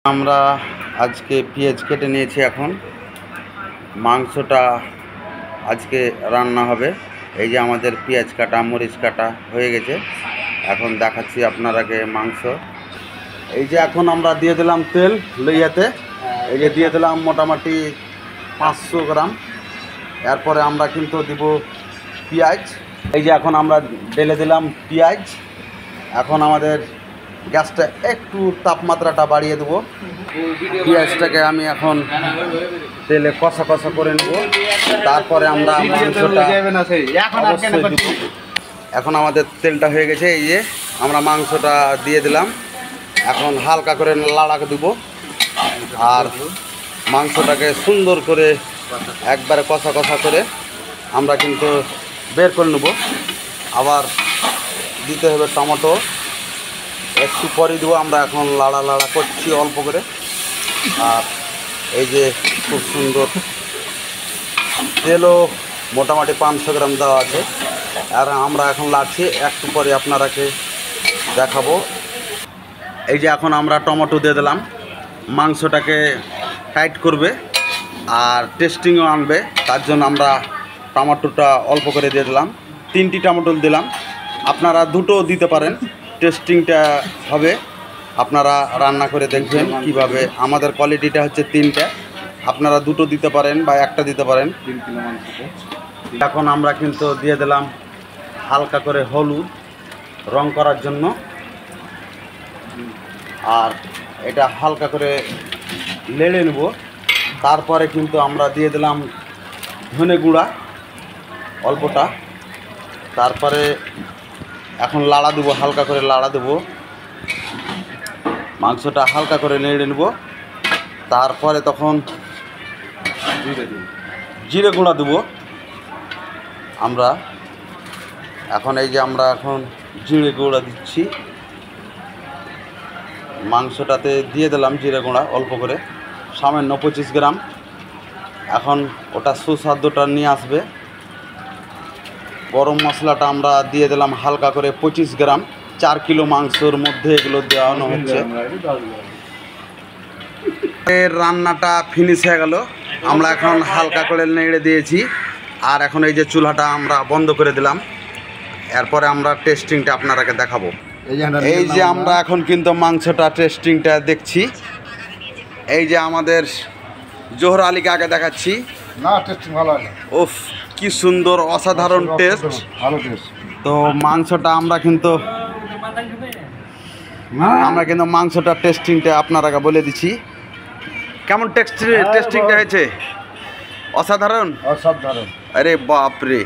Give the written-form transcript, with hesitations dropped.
আমরা আজকে পেঁয়াজ কেটে নিয়েছি। এখন মাংসটা আজকে রান্না হবে। এই যে আমাদের পেঁয়াজ কাটা মরিচ কাটা হয়ে গেছে। এখন দেখাচ্ছি আপনারাকে মাংস। এই যে এখন আমরা দিয়ে দিলাম তেল লইয়াতে। এই যে দিয়ে দিলাম মোটামুটি 500 গ্রাম। এরপরে আমরা কিন্তু দিব পেঁয়াজ। এই যে এখন আমরা ঢেলে দিলাম পেঁয়াজ। এখন আমাদের গ্যাসটা একটু তাপমাত্রাটা বাড়িয়ে দেবো। পেঁয়াজটাকে আমি এখন তেলে কষা কষা করে নেব। তারপরে আমরা মাংসটা অবশ্যই দিব। এখন আমাদের তেলটা হয়ে গেছে। এই যে আমরা মাংসটা দিয়ে দিলাম। এখন হালকা করে লাড়া দেবো আর মাংসটাকে সুন্দর করে একবারে কষা কষা করে আমরা কিন্তু বের করে নেব। আবার দিতে হবে টমেটো, একটু পরে দেবো। আমরা এখন লাড়া লাড়া করছি অল্প করে। আর এই যে খুব সুন্দর তেলও মোটামুটি 500 গ্রাম দেওয়া আছে। আর আমরা এখন লাড়ছি, একটু পরে আপনারাকে দেখাবো। এই যে এখন আমরা টমেটো দিয়ে দিলাম। মাংসটাকে টাইট করবে আর টেস্টিংও আনবে, তার জন্য আমরা টমেটোটা অল্প করে দিয়ে দিলাম। 3টি টমেটো দিলাম, আপনারা 2টো দিতে পারেন, টেস্টিংটা হবে। আপনারা রান্না করে দেখবেন কিভাবে। আমাদের কোয়ালিটিটা হচ্ছে 3টা, আপনারা 2টো দিতে পারেন বা 1টা দিতে পারেন। এখন আমরা কিন্তু দিয়ে দিলাম হালকা করে হলুদ রং করার জন্য। আর এটা হালকা করে নেড়ে নেব। তারপরে কিন্তু আমরা দিয়ে দিলাম ধনে গুঁড়া অল্পটা। তারপরে এখন লাড়া দেবো, হালকা করে লাড়া দেবো। মাংসটা হালকা করে নেড়ে নেব। তারপরে তখন জিরে গুঁড়া দেবো আমরা। এখন এই যে আমরা এখন জিরে গুঁড়া দিচ্ছি। মাংসটাতে দিয়ে দিলাম জিরে গুঁড়া অল্প করে, সামান্য 25 গ্রাম। এখন ওটা সুস্বাদুটা নিয়ে আসবে। গরম মশলাটা আমরা দিয়ে দিলাম হালকা করে 25 গ্রাম। 4 কিলো মাংসর মধ্যে এগুলো দেওয়ানো হচ্ছে। এর রান্নাটা ফিনিশ হয়ে গেল। আমরা এখন হালকা করে নেড়ে দিয়েছি। আর এখন এই যে চুলাটা আমরা বন্ধ করে দিলাম। এরপরে আমরা টেস্টিংটা আপনারাকে দেখাবো। এই যে আমরা এখন কিন্তু মাংসটা টেস্টিংটা দেখছি। এই যে আমাদের জোহর আলীকে আগে দেখাচ্ছি। না, টেস্টিং ভালো হয় না। উফ, কি সুন্দর, অসাধারণ টেস্ট। ভালো টেস্ট। তো মাংসটা আমরা কিন্তু মাংসটা টেস্টিংটা আপনারাকে বলে দিচ্ছি। কেমন টেস্টিংটা হয়েছে? অসাধারণ। অসাধারণ। আরে বাপরে।